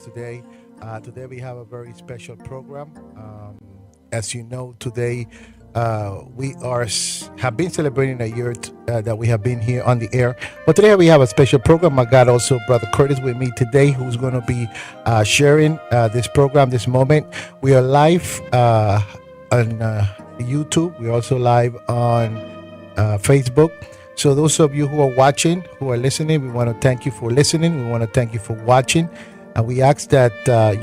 today. Today we have a very special program. As you know, today we have been celebrating a year that we have been here on the air. But today we have a special program. I got also Brother Curtis with me today, who's going to be sharing this program, this moment. We are live on YouTube. We're also live on Facebook. So those of you who are watching, who are listening, we want to thank you for listening. We want to thank you for watching. And we ask that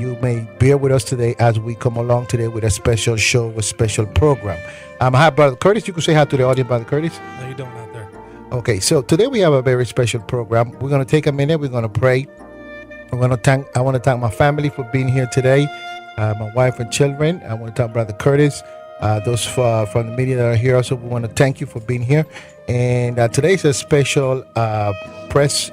you may bear with us today as we come along today with a special show, a special program. Hi, Brother Curtis. You can say hi to the audience, Brother Curtis. How you doing out there? Okay, so today we have a very special program. We're going to take a minute. We're going to pray. I want to thank my family for being here today, my wife and children. I want to thank Brother Curtis. Those from the media that are here also, we want to thank you for being here. And today is a special press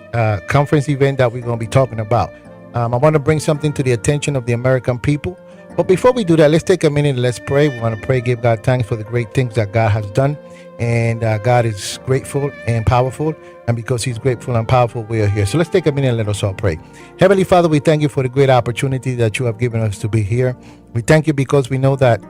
conference event that we're going to be talking about. I want to bring something to the attention of the American people. But before we do that, let's take a minute and let's pray. We want to pray, give God thanks for the great things that God has done. And God is grateful and powerful. And because he's grateful and powerful, we are here. So let's take a minute and let us all pray. Heavenly Father, we thank you for the great opportunity that you have given us to be here. We thank you because we know that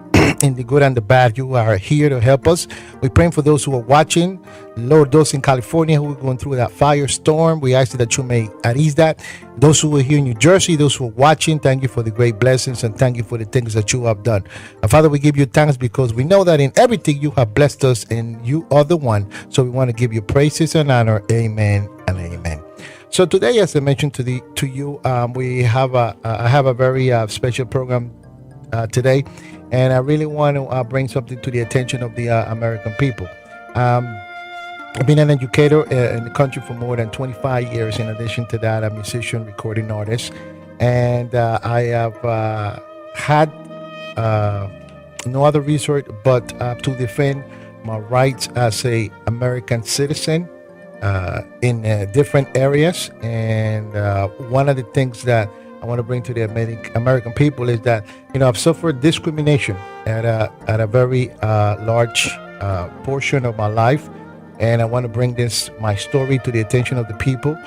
in the good and the bad, you are here to help us. We're praying for those who are watching. Lord, those in California who are going through that firestorm, we ask that you may ease that. Those who are here in New Jersey, those who are watching, thank you for the great blessings and thank you for the things that you have done. And Father, we give you thanks because we know that in everything you have blessed us and you are the one. So we want to give you praises and honor. Amen and amen. So today, as I mentioned to you, I have a very special program today, and I really want to bring something to the attention of the American people. I've been an educator in the country for more than 25 years. In addition to that, I'm a musician, recording artist, and I have had no other resort but to defend my rights as a American citizen in different areas. And one of the things that I want to bring to the American people is that, I've suffered discrimination at a very large portion of my life. And I want to bring my story to the attention of the people.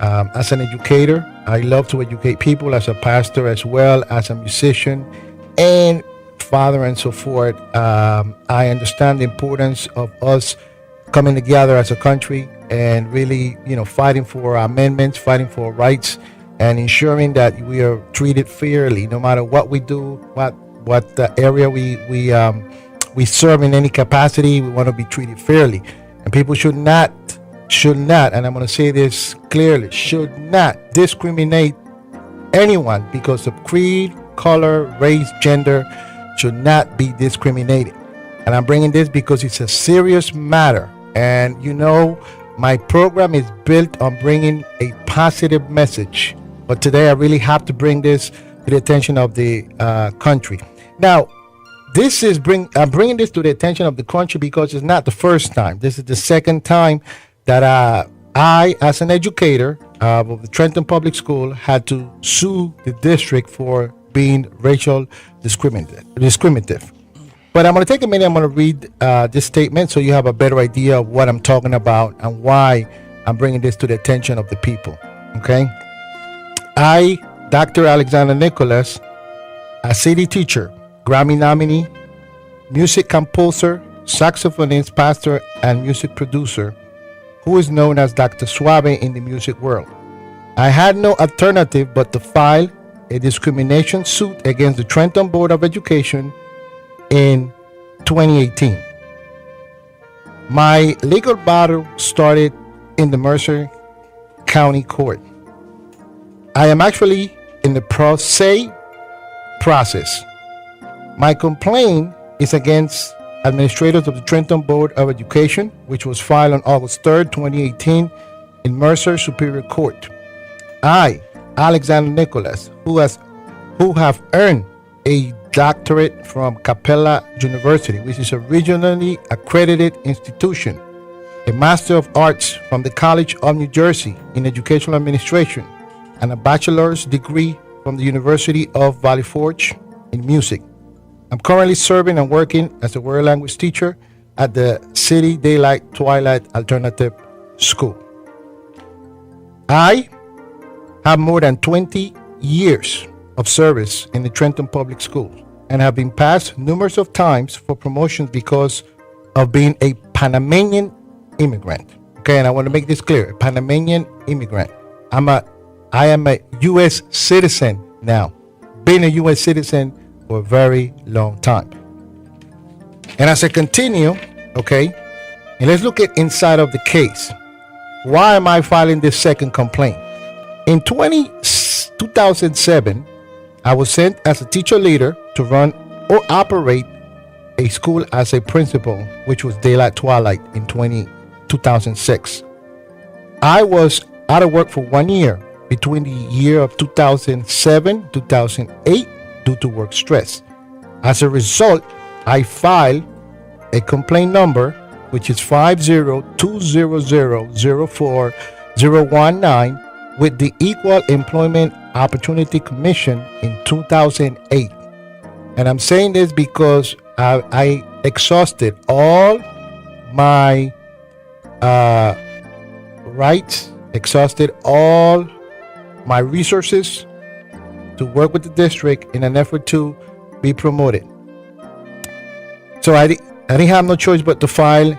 As an educator, I love to educate people, as a pastor as well, as a musician and father and so forth. I understand the importance of us coming together as a country and really, fighting for our amendments, fighting for our rights, and ensuring that we are treated fairly, no matter what we do, what the area we serve in any capacity. We want to be treated fairly, and people should not, and I'm going to say this clearly, should not discriminate anyone because of creed, color, race, gender. Should not be discriminated. And I'm bringing this because it's a serious matter, and my program is built on bringing a positive message. But today I really have to bring this to the attention of the country. Now, I'm bringing this to the attention of the country because it's not the first time. This is the second time that I, as an educator of the Trenton Public School, had to sue the district for being racial discriminative. But I'm going to take a minute. I'm going to read this statement so you have a better idea of what I'm talking about and why I'm bringing this to the attention of the people. Okay? I, Dr. Alexander Nicolas, a city teacher, Grammy nominee, music composer, saxophonist, pastor, and music producer, who is known as Dr. Suave in the music world. I had no alternative but to file a discrimination suit against the Trenton Board of Education in 2018. My legal battle started in the Mercer County Court. I am actually in the pro se process. My complaint is against administrators of the Trenton Board of Education, which was filed on August 3rd, 2018 in Mercer Superior Court. I, Alexander Nicolas, who have earned a doctorate from Capella University, which is a regionally accredited institution, a Master of Arts from the College of New Jersey in Educational Administration, and a bachelor's degree from the University of Valley Forge in music. I'm currently serving and working as a world language teacher at the City Daylight Twilight Alternative School. I have more than 20 years of service in the Trenton Public Schools and have been passed numerous of times for promotions because of being a Panamanian immigrant. Okay, and I want to make this clear: a Panamanian immigrant. I am a U.S. citizen now. Been a U.S. citizen for a very long time. And as I continue, okay, and let's look at inside of the case. Why am I filing this second complaint? In 2007, I was sent as a teacher leader to run or operate a school as a principal, which was daylight twilight in 2006. I was out of work for 1 year between the year of 2007 2008 due to work stress. As a result, I filed a complaint number, which is 502000419 with the Equal Employment Opportunity Commission in 2008. And I'm saying this because I exhausted all my rights, exhausted all my resources to work with the district in an effort to be promoted. So I didn't have no choice but to file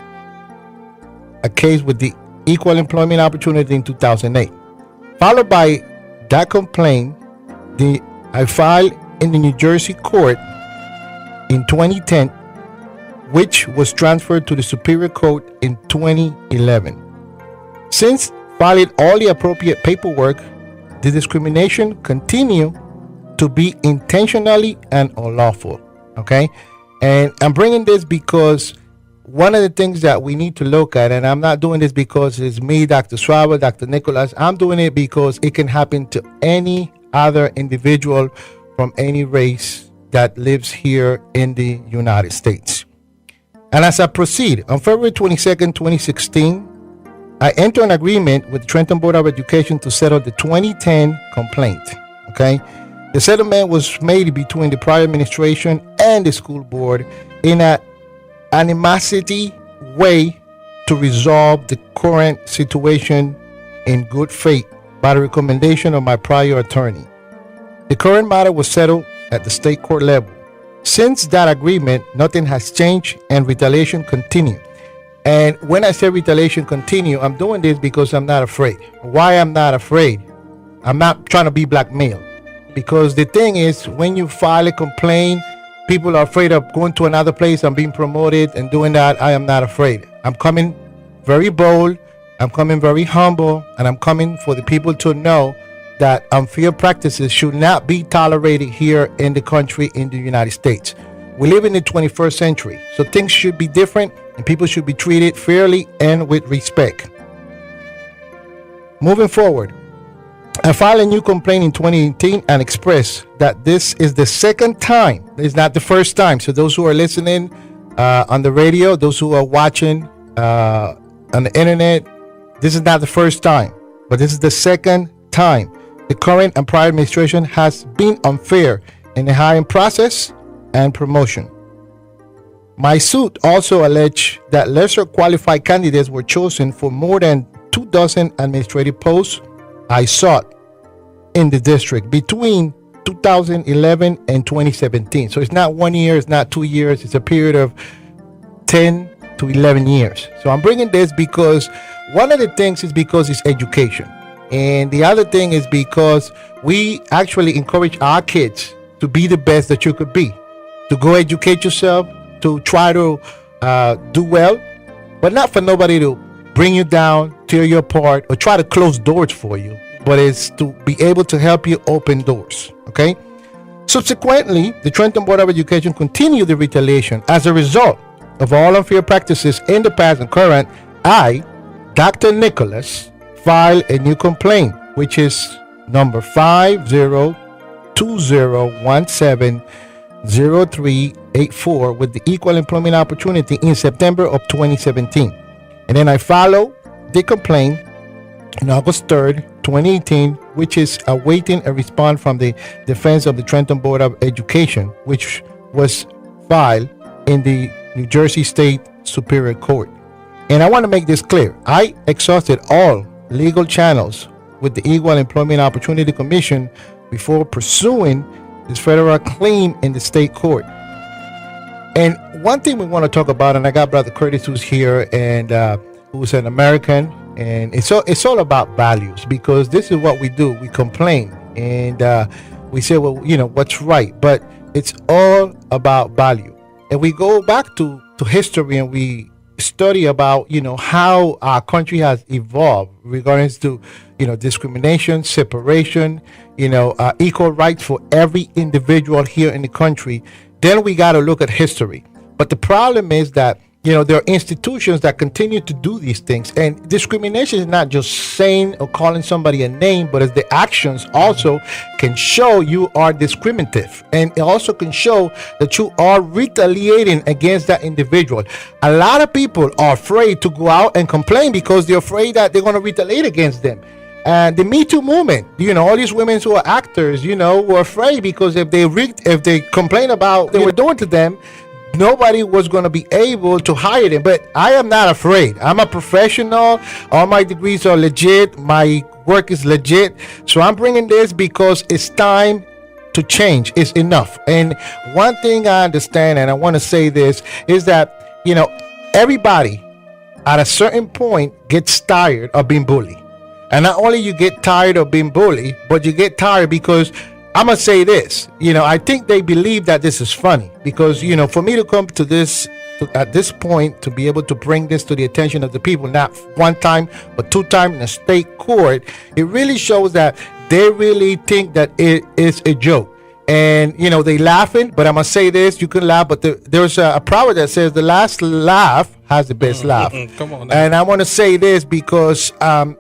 a case with the Equal Employment Opportunity in 2008. Followed by that complaint, I filed in the New Jersey court in 2010, which was transferred to the Superior Court in 2011. Since filing all the appropriate paperwork, the discrimination continued to be intentionally and unlawful. Okay, and I'm bringing this because one of the things that we need to look at, and I'm not doing this because it's me, Dr. Suave, Dr. Nicolas. I'm doing it because it can happen to any other individual from any race that lives here in the United States. And as I proceed, on February 22nd, 2016, I enter an agreement with the Trenton Board of Education to settle the 2010 complaint. Okay, the settlement was made between the prior administration and the school board in an animosity way to resolve the current situation in good faith by the recommendation of my prior attorney. The current matter was settled at the state court level. Since that agreement, nothing has changed and retaliation continued. And when I say retaliation continue, I'm doing this because I'm not afraid. Why I'm not afraid? I'm not trying to be blackmailed. Because the thing is, when you file a complaint, people are afraid of going to another place and being promoted and doing that. I am not afraid. I'm coming very bold. I'm coming very humble. And I'm coming for the people to know that unfair practices should not be tolerated here in the country, in the United States. We live in the 21st century, so things should be different and people should be treated fairly and with respect. Moving forward, I filed a new complaint in 2018 and expressed that this is the second time. It's not the first time. So those who are listening on the radio, those who are watching on the internet, this is not the first time, but this is the second time. The current and prior administration has been unfair in the hiring process and promotion. My suit also alleged that lesser qualified candidates were chosen for more than 24 administrative posts I sought in the district between 2011 and 2017. So it's not 1 year, it's not 2 years, it's a period of 10 to 11 years. So I'm bringing this because one of the things is because it's education. And the other thing is because we actually encourage our kids to be the best that you could be, to go educate yourself, to try to do well, but not for nobody to bring you down, tear you apart, or try to close doors for you, but it's to be able to help you open doors. Okay. Subsequently, the Trenton Board of Education continued the retaliation. As a result of all unfair practices in the past and current, I, Dr. Nicolas, filed a new complaint, which is number 5020170384 with the Equal Employment Opportunity in September of 2017. And then I followed the complaint on August 3rd, 2018, which is awaiting a response from the defense of the Trenton Board of Education, which was filed in the New Jersey State Superior Court. And I want to make this clear. I exhausted all legal channels with the Equal Employment Opportunity Commission before pursuing this federal claim in the state court. And one thing we want to talk about, and I got Brother Curtis who's here, and who's an American, and it's all about values, because this is what we do. We complain and we say, well, what's right, but it's all about value. And we go back to history and we study about how our country has evolved regarding to discrimination, separation, equal rights for every individual here in the country. Then we got to look at history. But the problem is that there are institutions that continue to do these things, and discrimination is not just saying or calling somebody a name, but as the actions also can show you are discriminative, and it also can show that you are retaliating against that individual. A lot of people are afraid to go out and complain because they're afraid that they're going to retaliate against them. And the Me Too movement, all these women who are actors, were afraid because if they complain about what they were doing to them, nobody was going to be able to hire them. But I am not afraid. I'm a professional. All my degrees are legit. My work is legit. So I'm bringing this because it's time to change. It's enough. And one thing I understand, and I want to say this, is that, everybody at a certain point gets tired of being bullied. And not only you get tired of being bullied, but you get tired because I'm going to say this, I think they believe that this is funny because, for me to come to this, at this point, to be able to bring this to the attention of the people, not one time, but two times in a state court, it really shows that they really think that it is a joke. And, they laughing, but I'm going to say this, you can laugh, but there's a proverb that says the last laugh has the best laugh. Come on now. And I want to say this because, I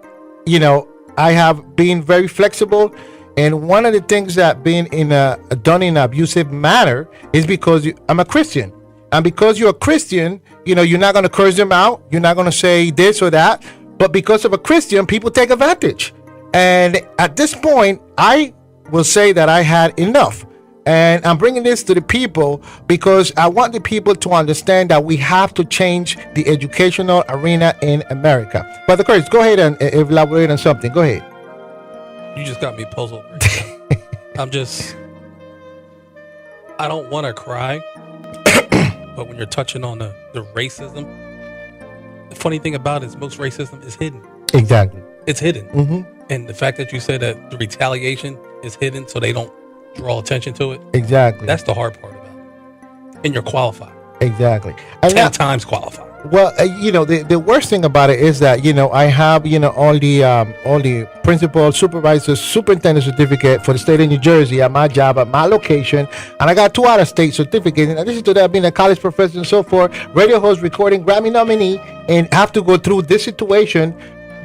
have been very flexible. And one of the things that being done in an abusive manner is because I'm a Christian. And because you're a Christian, you're not going to curse them out. You're not going to say this or that. But because of a Christian, people take advantage. And at this point, I will say that I had enough. And I'm bringing this to the people because I want the people to understand that we have to change the educational arena in America. Brother Curtis, go ahead and elaborate on something. Go ahead. You just got me puzzled right now. I don't want to cry, but when you're touching on the racism, the funny thing about it is most racism is hidden. Exactly. It's hidden. Mm-hmm. And the fact that you said that the retaliation is hidden so they don't draw attention to it. Exactly. That's the hard part about it. And you're qualified. Exactly. 10 times qualified. Well, the worst thing about it is that, I have, all the principal, supervisor, superintendent certificate for the state of New Jersey at my job, at my location. And I got 2 out-of-state certificates. In addition to that, being a college professor and so forth, radio host, recording, Grammy nominee, and have to go through this situation.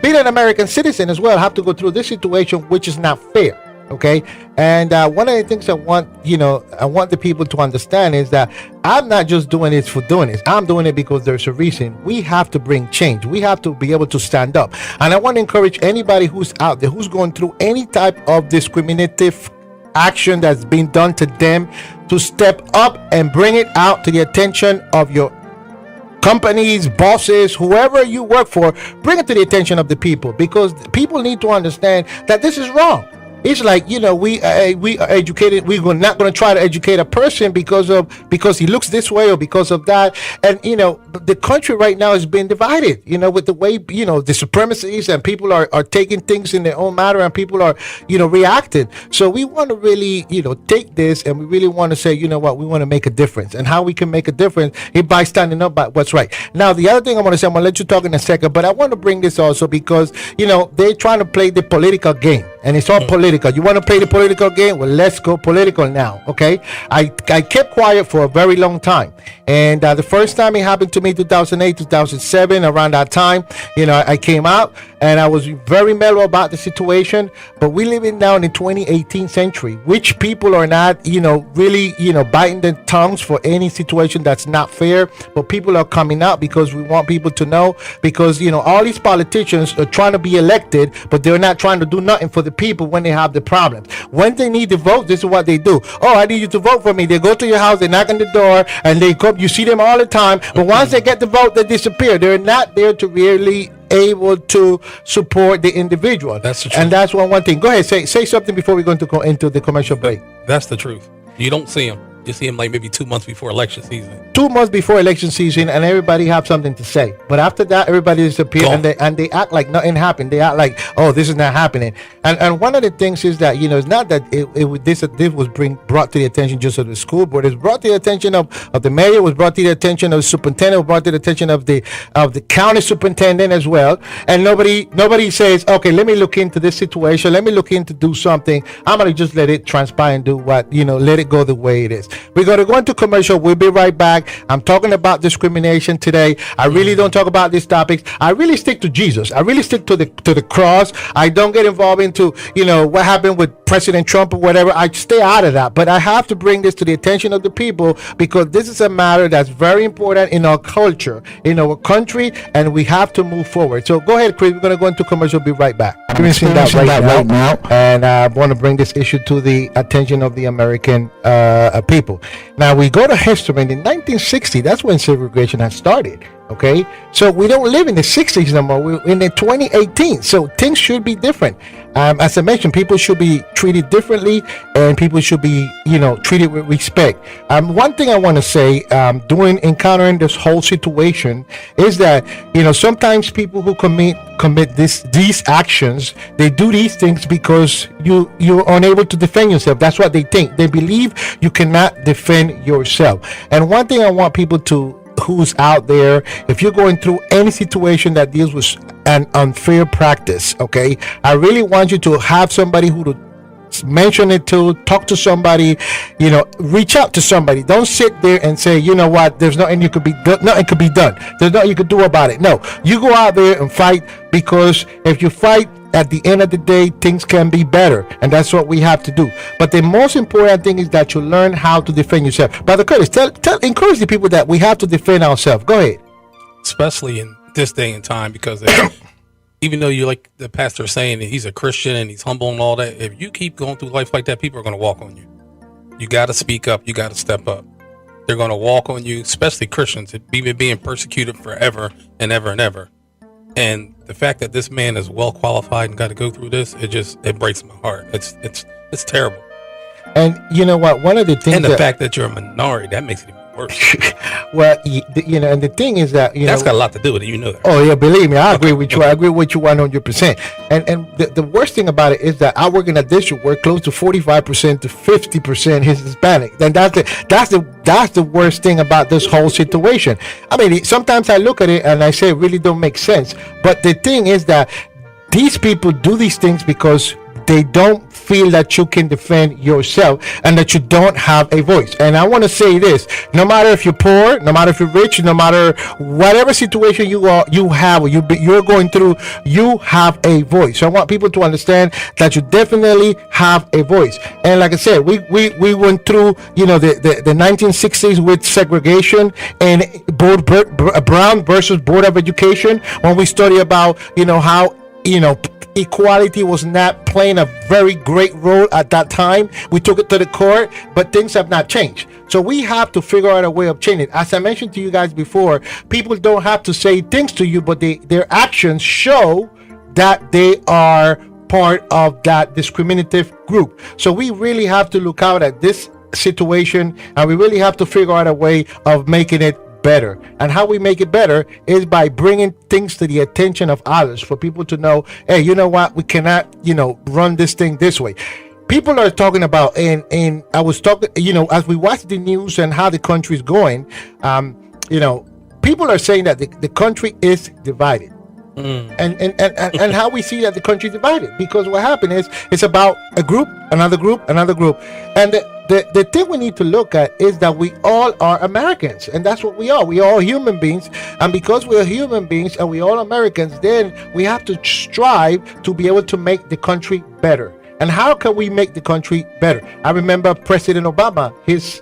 Being an American citizen as well, have to go through this situation, which is not fair. Okay. And one of the things I want the people to understand is that I'm not just doing this for doing this. I'm doing it because there's a reason. We have to bring change. We have to be able to stand up. And I want to encourage anybody who's out there, who's going through any type of discriminative action that's been done to them, to step up and bring it out to the attention of your companies, bosses, whoever you work for. Bring it to the attention of the people, because people need to understand that this is wrong. It's like, we are educated. We're not going to try to educate a person because he looks this way or because of that. And, the country right now is being divided, with the way, the supremacies, and people are taking things in their own matter, and people are, reacting. So we want to really, take this, and we really want to say, we want to make a difference. And how we can make a difference is by standing up by what's right. Now, the other thing I want to say, I'm going to let you talk in a second, but I want to bring this also because, they're trying to play the political game. And it's all political. You want to play the political game? Well, let's go political now, okay? I kept quiet for a very long time. And the first time it happened to me, 2008, 2007, around that time, I came out and I was very mellow about the situation. But we live in now in the 2018 century, which people are not, really, biting their tongues for any situation that's not fair. But people are coming out because we want people to know, because, all these politicians are trying to be elected, but they're not trying to do nothing for the people when they have the problems. When they need to vote, this is what they do. Oh, I need you to vote for me. They go to your house, they knock on the door, and they come. You see them all the time. But once they get the vote, they disappear. They're not there to really able to support the individual. That's the truth. And that's one thing. Go ahead, say something before we go into the commercial break. That's the truth. You don't see him. You see him like maybe 2 months before election season. 2 months before election season, and everybody have something to say. But after that, everybody disappears, and they act like nothing happened. They act like, oh, this is not happening. And one of the things is that, it's not that this was brought to the attention just of the school board. It's brought to the attention of the mayor. It was brought to the attention of the superintendent. It was brought to the attention of the county superintendent as well. And nobody says, okay, let me look into this situation. Let me look into do something. I'm gonna just let it transpire and do what, let it go the way it is. We're going to go into commercial. We'll be right back. I'm talking about discrimination today. I really don't talk about these topics. I really stick to Jesus. I really stick to the cross. I don't get involved into, what happened with President Trump or whatever. I stay out of that. But I have to bring this to the attention of the people because this is a matter that's very important in our culture, in our country, and we have to move forward. So go ahead, Chris. We're going to go into commercial. Be right back. I'm experiencing that right now. And I want to bring this issue to the attention of the American people. Now we go to history in the 1960s. That's when segregation had started. Okay, so we don't live in the 60s no more. We're in the 2018, so things should be different. As I mentioned, people should be treated differently, and people should be, treated with respect. One thing I want to say, during encountering this whole situation, is that sometimes people who commit these actions, they do these things because you're unable to defend yourself. That's what they think. They believe you cannot defend yourself. And one thing I want people who's out there, if you're going through any situation that deals with an unfair practice, okay, I really want you to have somebody who to mention it to, talk to somebody, reach out to somebody. Don't sit there and say, what, there's nothing you could be done. Nothing could be done. There's nothing you could do about it. No, you go out there and fight, because if you fight, at the end of the day, things can be better, and that's what we have to do. But the most important thing is that you learn how to defend yourself. Brother Curtis, encourage the people that we have to defend ourselves. Go ahead. Especially in this day and time, because even though you like the pastor saying that he's a Christian and he's humble and all that, if you keep going through life like that, people are going to walk on you. You got to speak up. You got to step up. They're going to walk on you, especially Christians. We've been being persecuted forever and ever and ever. And the fact that this man is well qualified and got to go through this, it breaks my heart. It's terrible. And you know what? One of the things, and the fact that you're a minority, that makes it even worse. Well, and the thing is that that's got a lot to do with it. That. Oh yeah, believe me, I agree with you. I agree with you 100%. And the worst thing about it is that I work in a district where close to 45% to 50% is Hispanic. Then that's the worst thing about this whole situation. I mean, sometimes I look at it and I say it really don't make sense. But the thing is that these people do these things because they don't feel that you can defend yourself and that you don't have a voice. And I want to say this: no matter if you're poor, no matter if you're rich, no matter whatever situation you're going through, you have a voice. So I want people to understand that you definitely have a voice. And like I said, we went through the 1960s with segregation and Brown versus Board of Education, when we study about how equality was not playing a very great role at that time. We took it to the court, but things have not changed. So we have to figure out a way of changing it. As I mentioned to you guys before, people don't have to say things to you, but their actions show that they are part of that discriminative group. So we really have to look out at this situation, and we really have to figure out a way of making it better. And how we make it better is by bringing things to the attention of others, for people to know, hey, you know what, we cannot run this thing this way. People are talking about, and I was talking, as we watch the news and how the country is going, people are saying that the country is divided. And how we see that the country is divided, because what happened is it's about a group, another group, and the thing we need to look at is that we all are Americans, and that's what we are. We are all human beings, and because we are human beings and we all Americans, then we have to strive to be able to make the country better. And how can we make the country better? I remember President Obama, his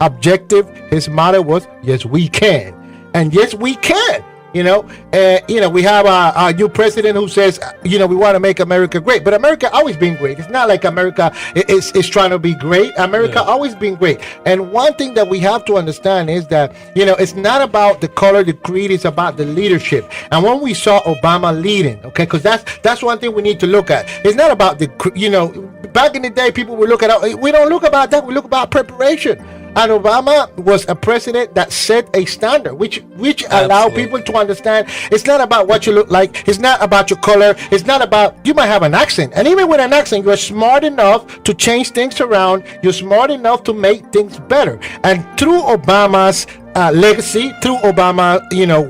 objective, his motto was, yes, we can. And yes, we can. We have a new president who says, we want to make America great, but America always been great. It's not like America is trying to be great. America always been great. And one thing that we have to understand is that, it's not about the color, the creed, it's about the leadership. And when we saw Obama leading, okay, because that's one thing we need to look at. It's not about back in the day, people would look at, we don't look about that, we look about preparation. And Obama was a president that set a standard, which allowed people to understand it's not about what you look like, it's not about your color, it's not about, you might have an accent, and even with an accent, you're smart enough to change things around, you're smart enough to make things better. And through Obama's legacy, through Obama,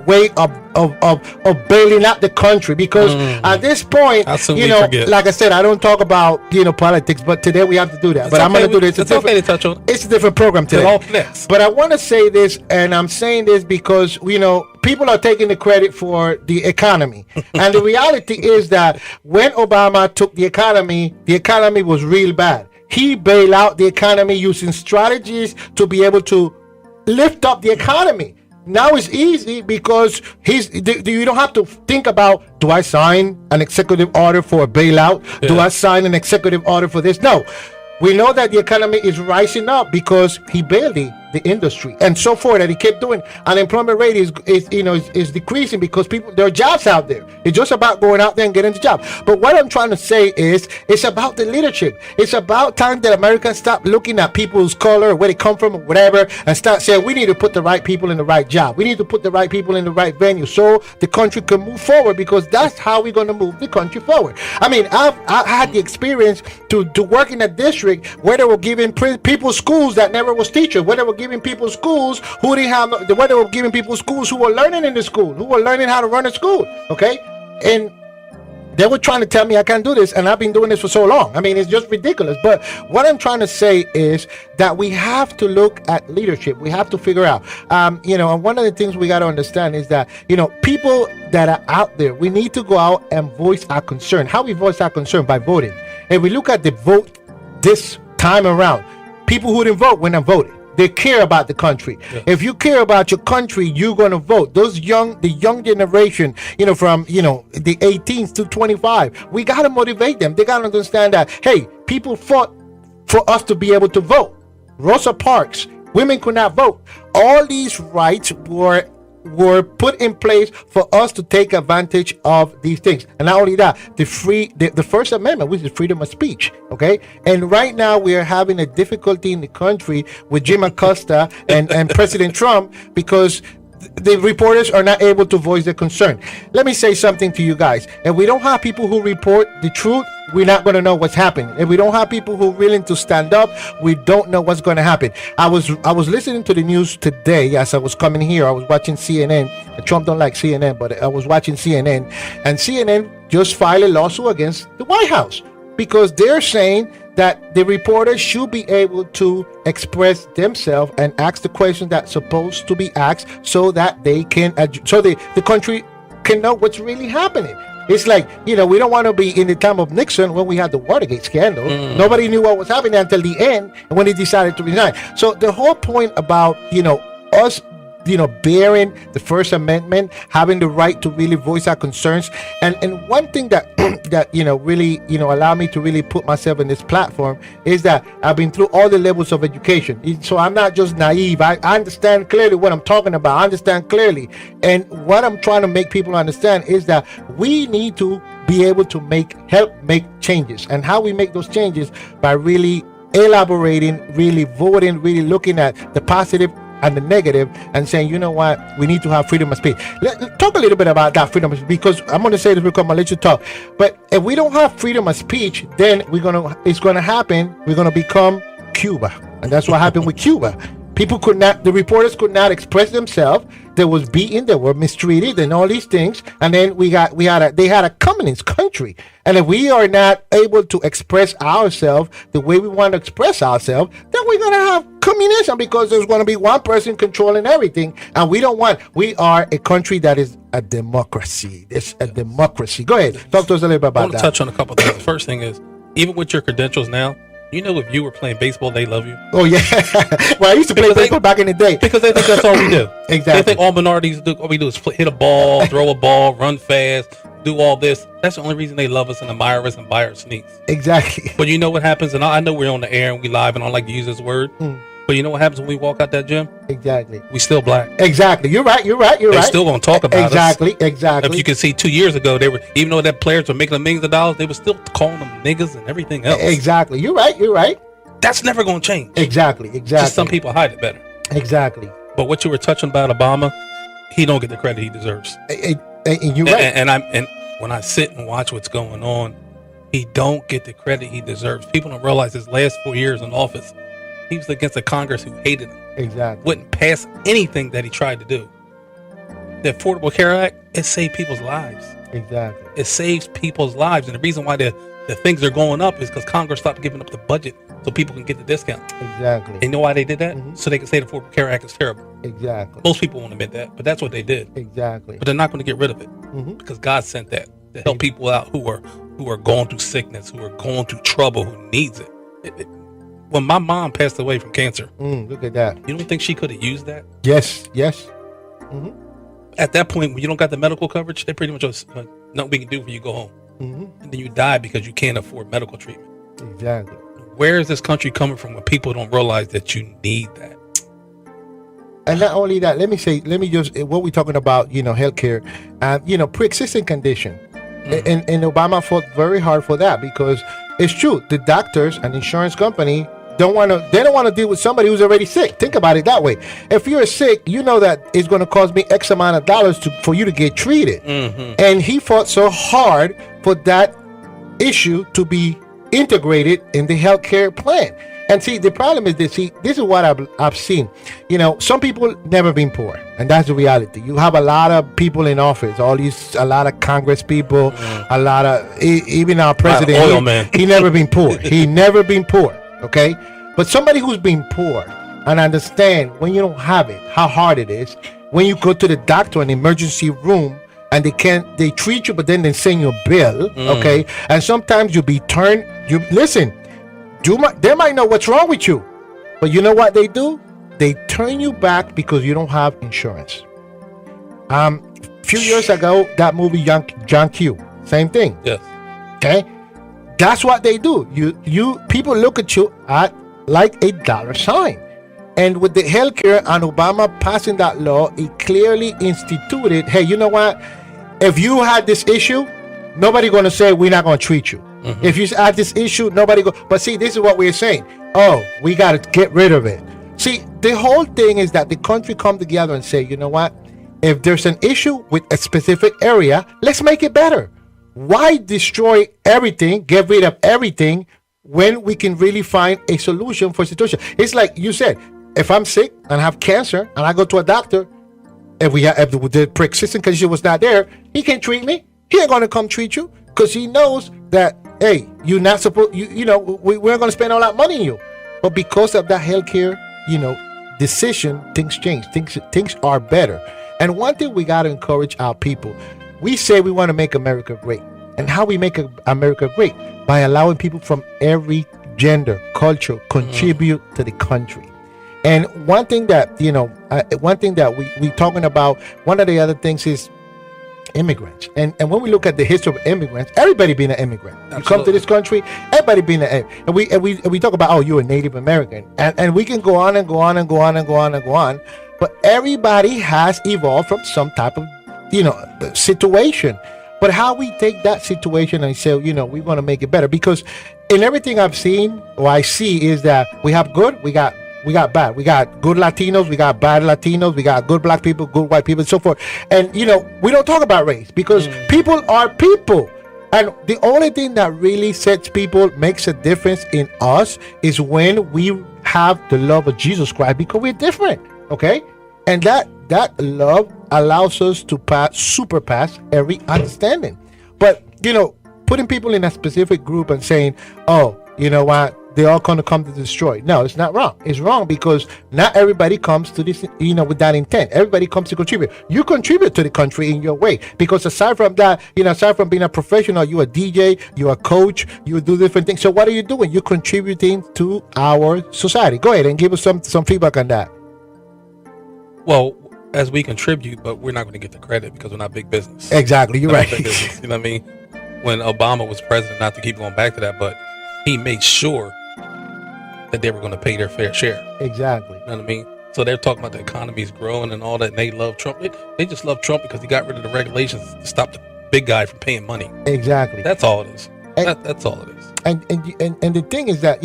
way of bailing out the country, because at this point, like I said, I don't talk about politics, but today we have to do that. But I'm going to do this. It's okay to touch on it. It's a different program today. But I want to say this, and I'm saying this because people are taking the credit for the economy, and the reality is that when Obama took the economy was real bad. He bailed out the economy using strategies to be able to lift up the economy. Now it's easy because you don't have to think about, do I sign an executive order for a bailout? Yeah. Do I sign an executive order for this? No. We know that the economy is rising up because he bailed the industry and so forth, that he kept doing. Unemployment rate is decreasing because there are jobs out there. It's just about going out there and getting the job. But what I'm trying to say is, it's about the leadership. It's about time that Americans stop looking at people's color, where they come from, or whatever, and start saying, we need to put the right people in the right job. We need to put the right people in the right venue so the country can move forward, because that's how we're going to move the country forward. I mean, I've had the experience to work in a district where they were giving people schools that never was teachers, where they were giving people schools who didn't have, where they were giving people schools who were learning in the school, who were learning how to run a school, okay? And they were trying to tell me I can't do this, and I've been doing this for so long. I mean, it's just ridiculous. But what I'm trying to say is that we have to look at leadership. We have to figure out, and one of the things we got to understand is that, people that are out there, we need to go out and voice our concern. How we voice our concern? By voting. If we look at the vote this time around, people who didn't vote went and voted. They care about the country. Yeah. If you care about your country, you're going to vote. The young generation, from, the 18s to 25, we got to motivate them. They got to understand that, hey, people fought for us to be able to vote. Rosa Parks, women could not vote. All these rights were put in place for us to take advantage of these things. And not only that, the First Amendment, which is freedom of speech, okay? And right now we are having a difficulty in the country with Jim Acosta and President Trump, because the reporters are not able to voice their concern. Let me say something to you guys. If we don't have people who report the truth, we're not going to know what's happening. If we don't have people who are willing to stand up, we don't know what's going to happen. I was listening to the news today as I was coming here. I was watching CNN. Trump don't like CNN, but I was watching CNN, and CNN just filed a lawsuit against the White House because they're saying that the reporters should be able to express themselves and ask the questions that's supposed to be asked, so that they can, so the country can know what's really happening. It's like, we don't want to be in the time of Nixon when we had the Watergate scandal. Nobody knew what was happening until the end, when he decided to resign. So the whole point about, us, bearing the First Amendment, having the right to really voice our concerns. And one thing that really, allowed me to really put myself in this platform is that I've been through all the levels of education. So I'm not just naive. I understand clearly what I'm talking about. I understand clearly. And what I'm trying to make people understand is that we need to be able to help make changes. And how we make those changes by really elaborating, really voting, really looking at the positive and the negative, and saying, you know what, we need to have freedom of speech. Let's talk a little bit about that freedom of speech, because I'm going to say this because I'm going to let you talk. But if we don't have freedom of speech, then it's going to happen. We're going to become Cuba, and that's what happened with Cuba. People the reporters could not express themselves. They was beaten, they were mistreated, and all these things. And then they had a communist country. And if we are not able to express ourselves the way we want to express ourselves, then we're going to have communism, because there's going to be one person controlling everything. And we are a country that is a democracy. It's a democracy. Go ahead. Talk to us a little bit about that. I want to touch on a couple of things. The first thing is, even with your credentials now, You know, if you were playing baseball, they love you. Oh yeah. Well, I used to play baseball back in the day because they think that's all we do. Exactly. They think all minorities do. All we do is hit a ball, throw a ball, run fast, do all this. That's the only reason they love us and admire us and buy our sneaks. Exactly. But you know what happens, and I know we're on the air and we live, and I don't like to use this word. But you know what happens when we walk out that gym? Exactly. We still black. Exactly. You're right. They're still gonna talk about Exactly. us. Exactly. If you can see 2 years ago, they were, even though that players were making millions of dollars, they were still calling them niggas and everything else. Exactly. You're right. That's never gonna change. Exactly. Just some people hide it better. Exactly. But what you were touching about Obama, he don't get the credit he deserves. And you're right. And when I sit and watch what's going on, he don't get the credit he deserves. People don't realize his last 4 years in office, he was against a Congress who hated him. Exactly. Wouldn't pass anything that he tried to do. The Affordable Care Act, it saved people's lives. Exactly. It saves people's lives. And the reason why the things are going up is because Congress stopped giving up the budget so people can get the discount. Exactly. And you know why they did that? So they can say the Affordable Care Act is terrible. Exactly. Most people won't admit that, but that's what they did. Exactly. But they're not going to get rid of it because God sent that to help people out who are going through sickness, who are going through trouble, who needs it. When my mom passed away from cancer, look at that. You don't think she could have used that? Yes. At that point, when you don't got the medical coverage, they pretty much just nothing we can do for you, go home. And then you die because you can't afford medical treatment. Exactly. Where is this country coming from when people don't realize that you need that? And not only that, let me just, what we're talking about, healthcare, pre-existing condition. And Obama fought very hard for that because it's true. The doctors and insurance company they don't want to deal with somebody who's already sick. Think about it that way. If you're sick, you know that it's going to cost me X amount of dollars for you to get treated. And he fought so hard for that issue to be integrated in the healthcare plan. And see, the problem is this. See, this is what I've seen. Some people never been poor, and that's the reality. You have a lot of people in office, a lot of Congress people, a lot of even our president. He never been poor. He never been poor. Okay, but somebody who's been poor and understand when you don't have it, how hard it is. When you go to the doctor in the emergency room and they treat you, but then they send you a bill. Okay, and sometimes you be turned. They might know what's wrong with you, but you know what they do? They turn you back because you don't have insurance. A few years ago, that movie John Q, same thing. Yes. Okay, that's what they do. You people look at you like a dollar sign. And with the healthcare and Obama passing that law, it clearly instituted, hey, you know what? If you had this issue, nobody going to say we're not going to treat you. If you had this issue, nobody go. But see, this is what we're saying. Oh, we got to get rid of it. See, the whole thing is that the country come together and say, you know what? If there's an issue with a specific area, let's make it better. Why destroy everything, get rid of everything when we can really find a solution for a situation? It's like you said, if I'm sick and have cancer and I go to a doctor, if the pre-existing condition was not there, he can't treat me. He ain't going to come treat you because he knows that, hey, you're not supposed, we're going to spend all that money on you. But because of that healthcare, decision, things change. Things are better. And one thing we got to encourage our people. We say we want to make America great. And how we make America great? By allowing people from every gender, culture, contribute to the country. And one thing that, we talking about, one of the other things is immigrants. And when we look at the history of immigrants, everybody being an immigrant. Absolutely. You come to this country, everybody being and we talk about, oh, you're a Native American. And we can go on and go on and go on and go on and go on. But everybody has evolved from some type of situation. But how we take that situation and say, we're going to make it better, because in everything I've seen or I see is that we have good, we got bad, we got good Latinos, we got bad Latinos, we got good black people, good white people, and so forth. And we don't talk about race because people are people. And the only thing that really sets people, makes a difference in us, is when we have the love of Jesus Christ, because we're different. Okay, and that love allows us to surpass every understanding. But putting people in a specific group and saying, oh, you know what, they all gonna come to destroy. No, it's not wrong. It's wrong because not everybody comes to this, with that intent. Everybody comes to contribute. You contribute to the country in your way, because aside from that, aside from being a professional, you're a DJ, you're a coach, you do different things. So what are you doing? You're contributing to our society. Go ahead and give us some feedback on that. Well, as we contribute, but we're not going to get the credit because we're not big business. Exactly, you're right. Big business, you know what I mean? When Obama was president, not to keep going back to that, but he made sure that they were going to pay their fair share. Exactly. You know what I mean? So they're talking about the economy's growing and all that, and they love Trump. They just love Trump because he got rid of the regulations to stop the big guy from paying money. Exactly. That's all it is. That's all it is. And the thing is that,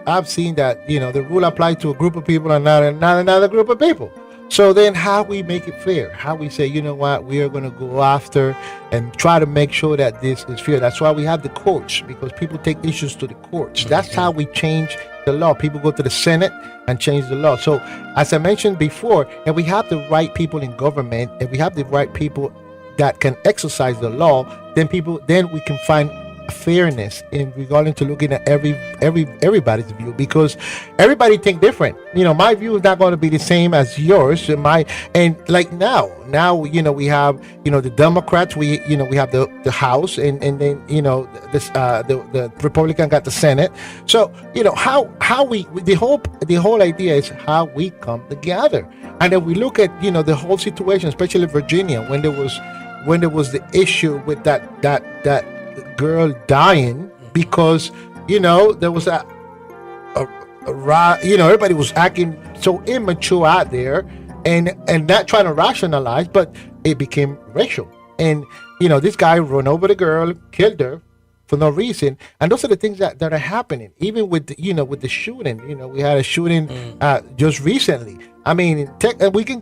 I've seen that, the rule applies to a group of people and not another group of people. So then how we make it fair, how we say, we are going to go after and try to make sure that this is fair. That's why we have the courts, because people take issues to the courts. Mm-hmm. That's how we change the law. People go to the Senate and change the law. So as I mentioned before, if we have the right people in government, if we have the right people that can exercise the law, then we can find fairness in regarding to looking at everybody's view, because everybody think different. My view is not going to be the same as yours. And like now we have the Democrats, we have the House, and then the Republican got the Senate. So how we the whole idea is how we come together. And then we look at the whole situation, especially Virginia, when there was the issue with that girl dying because there was everybody was acting so immature out there and not trying to rationalize, but it became racial. And this guy run over the girl, killed her for no reason. And those are the things that are happening. Even with the shooting, we had a shooting just recently. I mean, we can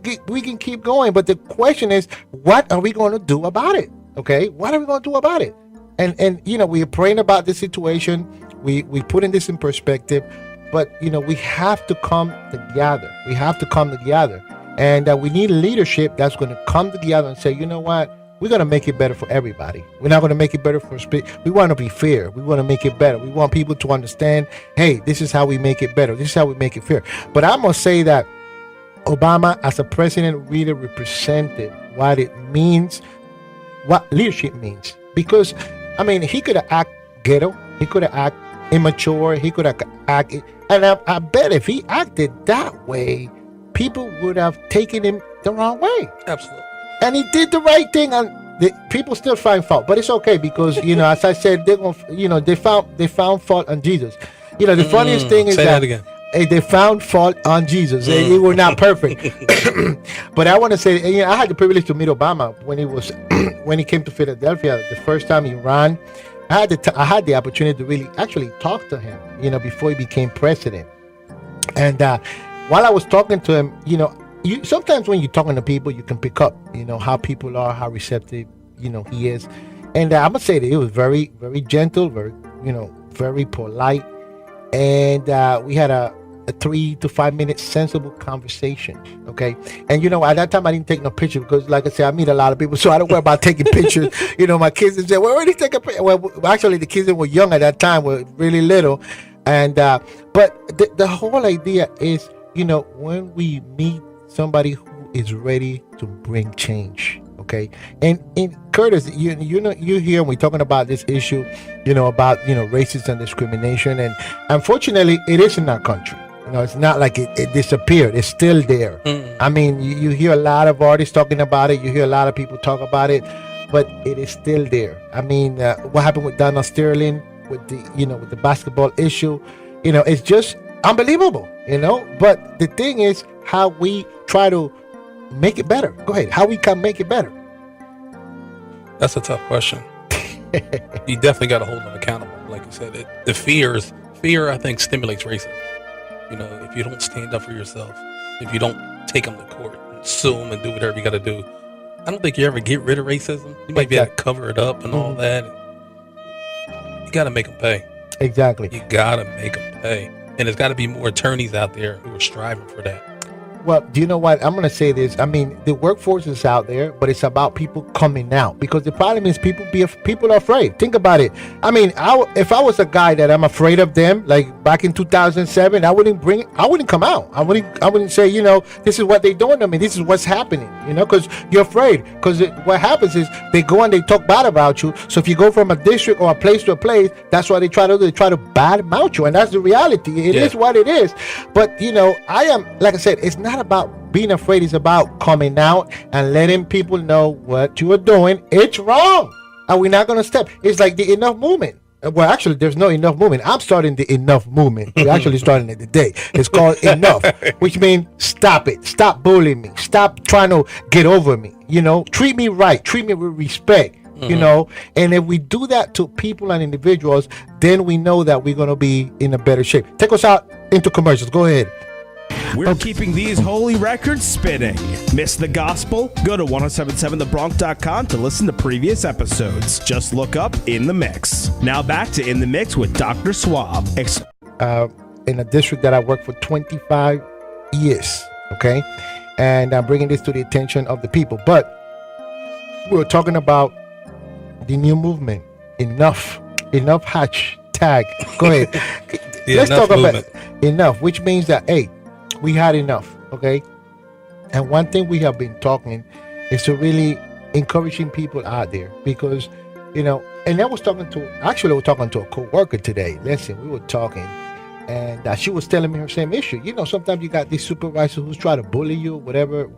keep going, but the question is, what are we going to do about it? Okay, what are we going to do about it? And we are praying about the situation. We putting this in perspective, but we have to come together. We have to come together, and we need leadership that's going to come together and say, we're going to make it better for everybody. We're not going to make it better for we want to be fair. We want to make it better. We want people to understand, hey, this is how we make it better. This is how we make it fair. But I must say that Obama, as a president, really represented what it means, what leadership means, because he could have acted ghetto, he could have acted immature, he could have acted, and I bet if he acted that way, people would have taken him the wrong way. Absolutely. And he did the right thing, and people still find fault, but it's okay because as I said, they're gonna, they found fault on Jesus. The funniest thing is say that again. They found fault on Jesus. They were not perfect. But I want to say, I had the privilege to meet Obama when he came to Philadelphia the first time he ran. I had the opportunity to really actually talk to him, before he became president. And while I was talking to him, sometimes when you're talking to people, you can pick up, how people are, how receptive, he is. And I must say that he was very, very gentle, very, very polite. And we had a 3 to 5 minute sensible conversation. Okay. And at that time I didn't take no picture because, like I said, I meet a lot of people, so I don't worry about taking pictures. My kids would say, well, where did you take a picture? Well, actually the kids that were young at that time were really little. And but the whole idea is, when we meet somebody who is ready to bring change. Okay. And Curtis, you hear we're talking about this issue, about racism and discrimination, and unfortunately it is in our country. It's not like it disappeared. It's still there. You hear a lot of artists talking about it. You hear a lot of people talk about it, but it is still there. What happened with Donald Sterling with the basketball issue, it's just unbelievable. But the thing is how we try to make it better. Go ahead. How we can make it better? That's a tough question. You definitely got to hold them accountable. Like I said, the fear I think stimulates racism. If you don't stand up for yourself, if you don't take them to court and sue them and do whatever you got to do, I don't think you ever get rid of racism. You might be able to cover it up and all that. You got to make them pay. Exactly. You got to make them pay. And there's got to be more attorneys out there who are striving for that. Well, do you know what? I'm gonna say this. I mean, the workforce is out there, but it's about people coming out, because the problem is people are afraid. Think about it. I mean, if I was a guy that I'm afraid of them, like back in 2007, I wouldn't come out. I wouldn't say, this is what they're doing to me. This is what's happening. Because you're afraid. Because what happens is they go and they talk bad about you. So if you go from a district or a place to a place, that's what they try to do. They try to badmouth you, and that's the reality. It is what it is. But I am, like I said, it's not about being afraid. It's about coming out and letting people know what you are doing. It's wrong, and we're not going to step. It's like the enough movement. Well, actually, there's no enough movement. I'm starting the enough movement. We're actually starting it today. It's called enough, which means stop it. Stop bullying me. Stop trying to get over me. Treat me right. Treat me with respect. And if we do that to people and individuals, then we know that we're going to be in a better shape. Take us out into commercials. Go ahead. We're keeping these holy records spinning. Miss the gospel? Go to 1077thebronx.com to listen to previous episodes. Just look up In the Mix. Now back to In the Mix with Dr. Suave. In a district that I worked for 25 years, okay? And I'm bringing this to the attention of the people. But we're talking about the new movement. Enough hashtag. Go ahead. Let's talk about enough, which means that, hey, we had enough, okay? And one thing we have been talking is to really encouraging people out there, because, and I was talking to a co-worker today. Listen, we were talking, and she was telling me her same issue. Sometimes you got these supervisors who's try to bully you, whatever,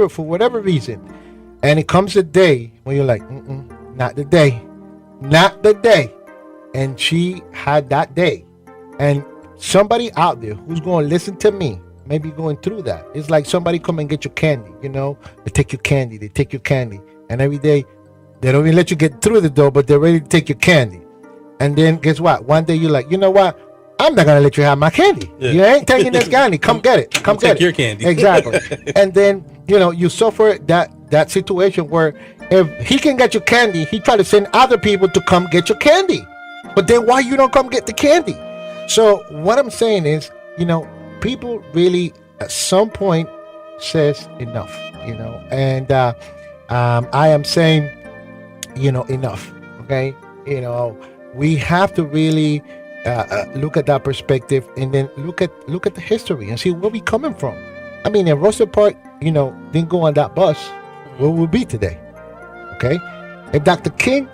for whatever reason. And it comes a day when you're like, not the day. And she had that day. And somebody out there who's going to listen to me, maybe going through that. It's like somebody come and get your candy, they take your candy. And every day, they don't even let you get through the door, but they're ready to take your candy. And then guess what? One day you're like, you know what? I'm not going to let you have my candy. Yeah. You ain't taking this candy. Come get it. Come get it. Your candy. Exactly. And then, you suffer that situation where if he can get your candy, he try to send other people to come get your candy. But then why you don't come get the candy? So what I'm saying is, people really at some point says enough, and I am saying, enough. Okay. We have to really look at that perspective, and then look at the history and see where we coming from. I mean, if Russell Park, didn't go on that bus, where would we be today? Okay. If Dr. King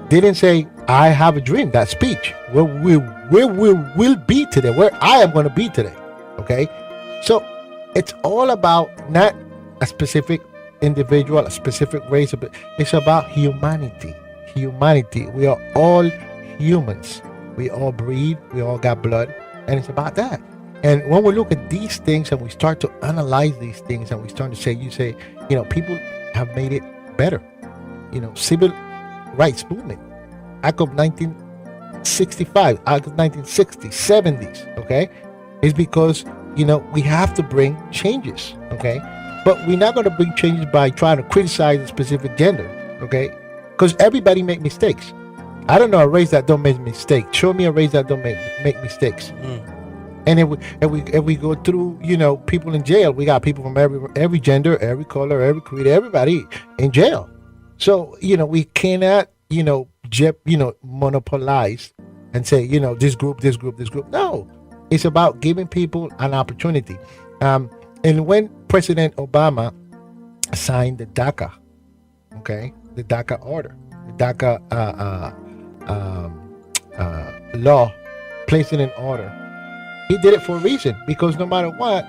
didn't say, I have a dream, that speech, where we will be today, where I am going to be today. Okay. So it's all about not a specific individual, a specific race, but it's about humanity. We are all humans. We all breathe. We all got blood. And it's about that. And when we look at these things and we start to analyze these things, and we start to say, people have made it better. Civil rights movement. Act of 1965, Act of 1960s, 70s, okay? It's because, we have to bring changes, okay? But we're not going to bring changes by trying to criticize a specific gender, okay? Because everybody make mistakes. I don't know a race that don't make mistakes. Show me a race that don't make mistakes. And if we go through, people in jail, we got people from every gender, every color, every creed, everybody in jail. So, we cannot, monopolize and say, this group. No, it's about giving people an opportunity. And when President Obama signed the DACA, okay, the DACA order, the DACA law, placed it in order, he did it for a reason, because no matter what,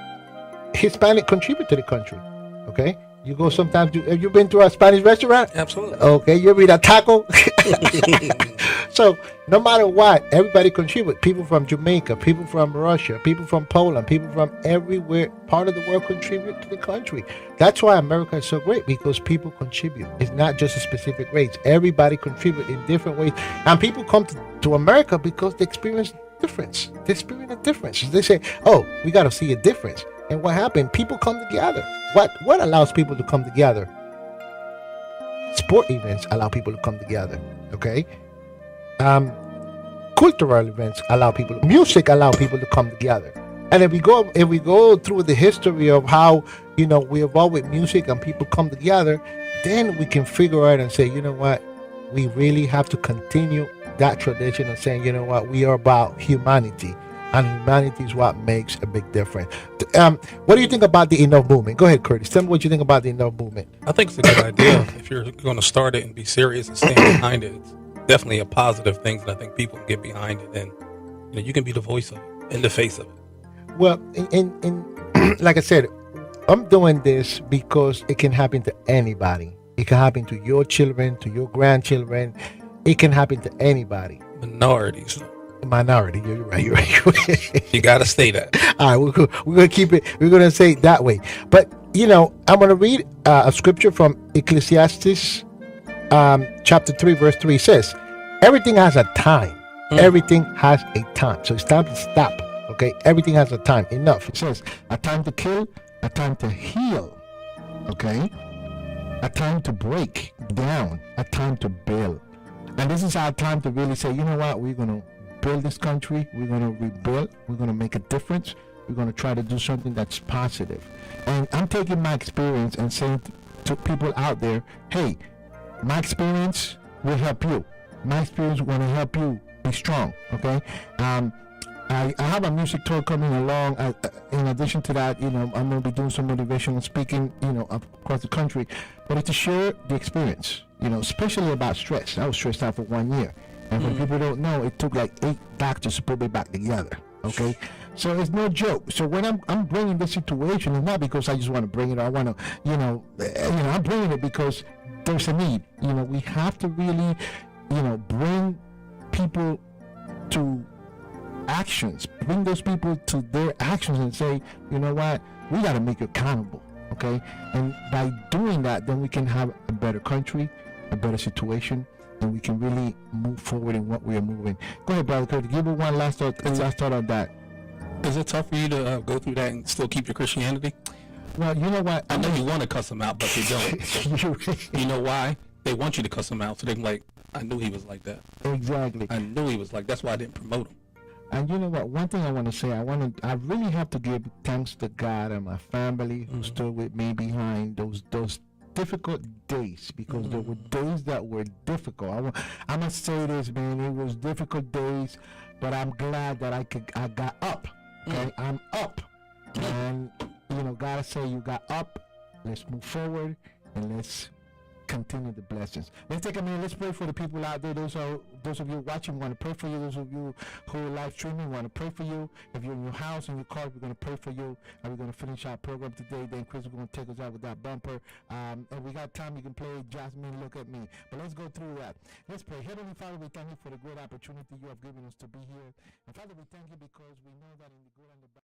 Hispanic contribute to the country, okay? You go sometimes, have you been to a Spanish restaurant? Absolutely. Okay, you ever eat a taco? So no matter what, everybody contribute. People from Jamaica, people from Russia, people from Poland, people from everywhere, part of the world contribute to the country. That's why America is so great, because people contribute. It's not just a specific race. Everybody contribute in different ways. And people come to America because they experience difference. They experience a difference. They say, oh, we got to see a difference. And what happened? People come together. What allows people to come together? Sport events allow people to come together. Okay. Cultural events allow people. Music allow people to come together. And if we go through the history of how we evolve with music and people come together, then we can figure out and say, you know what, we really have to continue that tradition of saying, you know what, we are about humanity, and humanity is what makes a big difference. What do you think about the enough movement? Go ahead, Curtis. Tell me what you think about the enough movement. I think it's a good idea if you're going to start it and be serious and stand behind it. It's definitely a positive thing that I think people can get behind it, and you can be the voice of it and the face of it. Well, like I said, I'm doing this because it can happen to anybody. It can happen to your children, to your grandchildren. It can happen to anybody. Minorities, Minority. You're right. You're right. you got to stay that. All right, we're gonna keep it. We're gonna say it that way. But I'm gonna read a scripture from Ecclesiastes, chapter 3, verse 3 says, "Everything has a time. Everything has a time. So it's time to stop. Okay, everything has a time. Enough." It says, "A time to kill, a time to heal. Okay, a time to break down, a time to build." And this is our time to really say, you know what, we're gonna build this country. We're gonna rebuild. We're gonna make a difference. We're gonna try to do something that's positive. And I'm taking my experience and saying to people out there, hey, my experience will help you. My experience will help you be strong. Okay. I have a music tour coming along. In addition to that, I'm going to be doing some motivational speaking, across the country. But it's to share the experience, especially about stress. I was stressed out for 1 year. And when people don't know, it took like 8 doctors to put me back together. Okay, so it's no joke. So when I'm bringing this situation, it's not because I just want to bring it. Or I want to, I'm bringing it because there's a need. We have to really, bring people to actions. Bring those people to their actions and say, you know what, we got to make you accountable. Okay, and by doing that, then we can have a better country, a better situation. And we can really move forward in what we are moving. Go ahead, Brother Curtis. Give me one last thought on that. Is it tough for you to go through that and still keep your Christianity? Well, you know what? I know you want to cuss them out, but you don't. You know why? They want you to cuss them out, so they're like, I knew he was like that. Exactly. I knew he was like. That's why I didn't promote him. And you know what? One thing I want to say, I really have to give thanks to God and my family who stood with me behind those difficult days, because there were days that were difficult. I must say this, man. It was difficult days, but I'm glad that I got up. Okay, I'm up, and God say you got up. Let's move forward and let's continue the blessings. Let's take a minute. Let's pray for the people out there. Those of you watching, want to pray for you. Those of you who are live streaming, want to pray for you. If you're in your house, in your car, we're going to pray for you. And we're going to finish our program today. Then Chris is going to take us out with that bumper. And we got time. You can play Jasmine, Look at Me. But let's go through that. Let's pray. Heavenly Father, we thank you for the great opportunity you have given us to be here. And Father, we thank you because we know that in the good and the bad.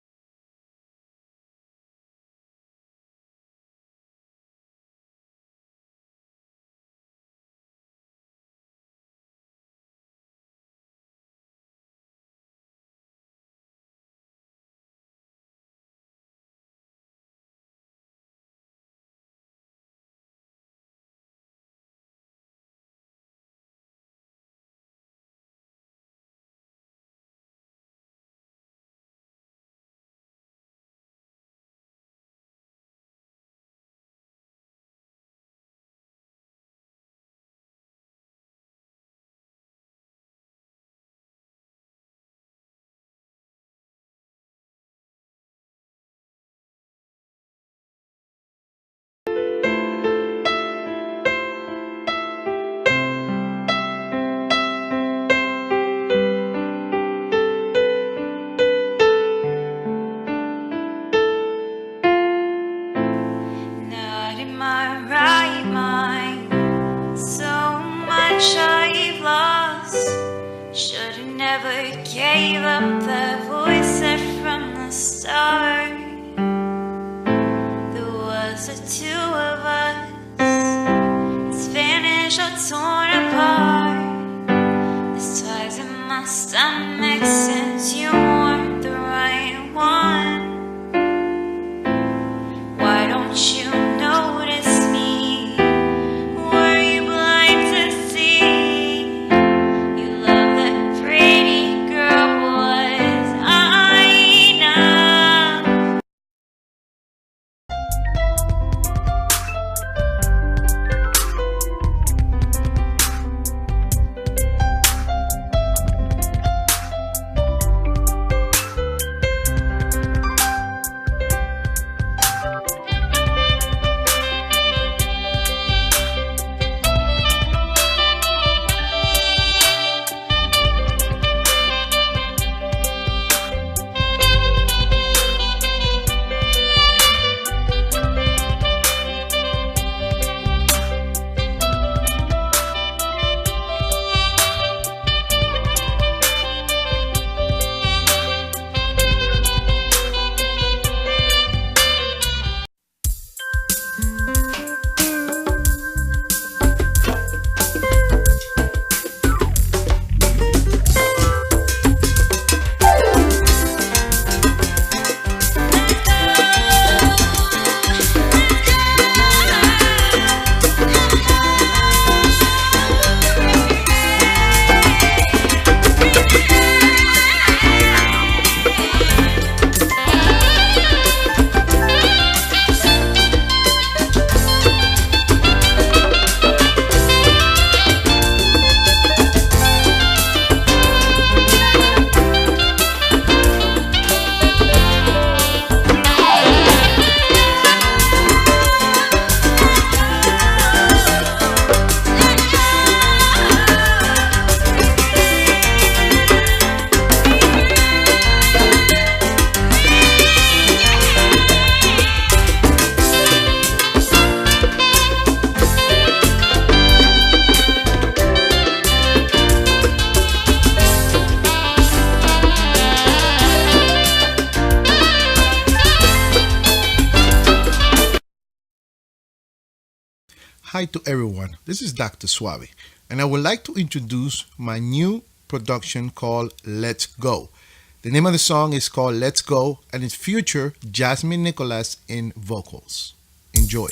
Hi to everyone. This is Dr. Suave, and I would like to introduce my new production called Let's Go. The name of the song is called Let's Go, and it's feature Jasmine Nicolas in vocals. Enjoy.